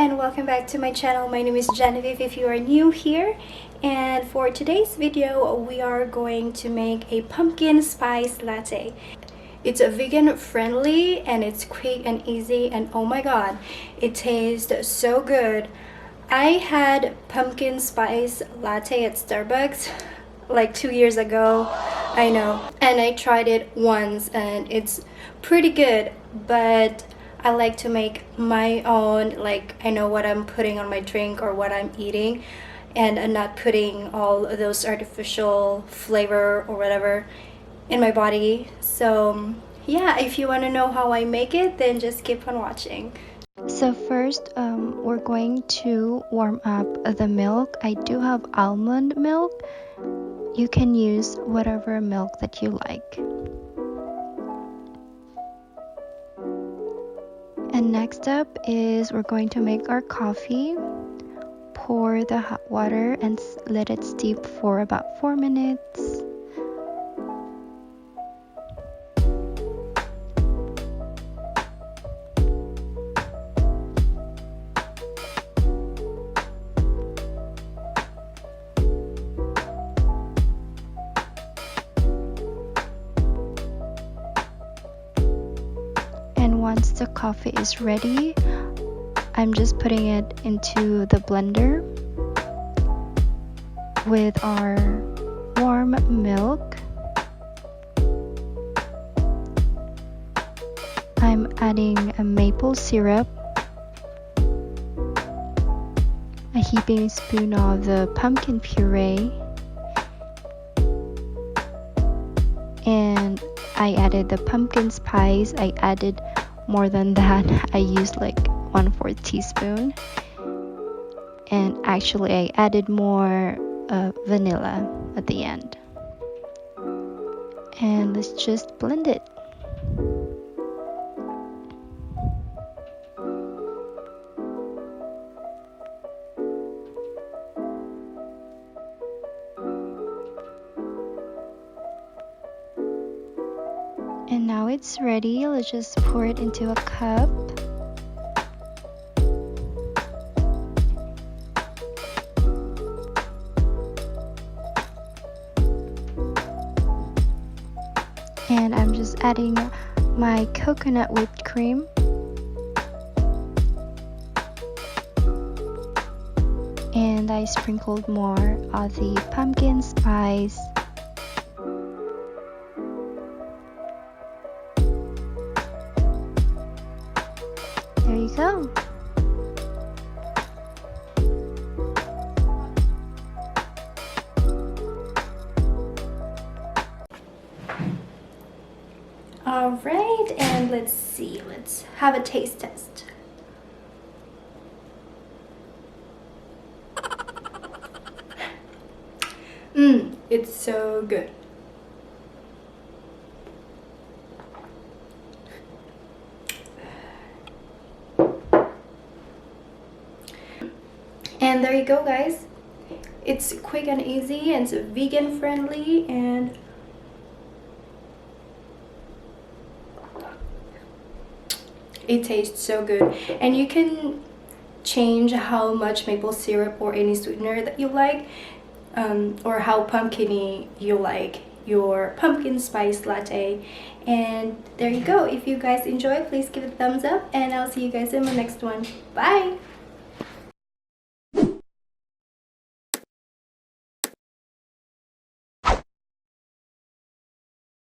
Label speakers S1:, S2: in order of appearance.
S1: and welcome back to my channel. My name is Genevieve if you are new here, and for today's video we are going to make a pumpkin spice latte. It's a vegan friendly and it's quick and easy, and oh my god, it tastes so good. I had pumpkin spice latte at Starbucks like 2 years ago, I know, and I tried it once and it's pretty good, but I like to make my own. Like, I know what I'm putting on my drink or what I'm eating, and I'm not putting all of those artificial flavor or whatever in my body. So yeah, if you want to know how I make it, then just keep on watching.
S2: So first, we're going to warm up the milk. I do have almond milk. You can use whatever milk that you like. And next up is we're going to make our coffee. Pour the hot water and let it steep for about 4 minutes. Once the coffee is ready, I'm just putting it into the blender with our warm milk. I'm adding a maple syrup, a heaping spoon of the pumpkin puree, and I added the pumpkin spice. I added more than that. I used like 1/4 teaspoon, and actually I added more vanilla at the end. And let's just blend it. And now it's ready. Let's just pour it into a cup. And I'm just adding my coconut whipped cream. And I sprinkled more of the pumpkin spice. There you go.
S1: Alright, and let's see. Let's have a taste test. It's so good. And there you go, guys. It's quick and easy, and it's vegan friendly, and it tastes so good. And you can change how much maple syrup or any sweetener that you like, or how pumpkiny you like your pumpkin spice latte. And there you go. If you guys enjoy, please give it a thumbs up, and I'll see you guys in my next one. Bye.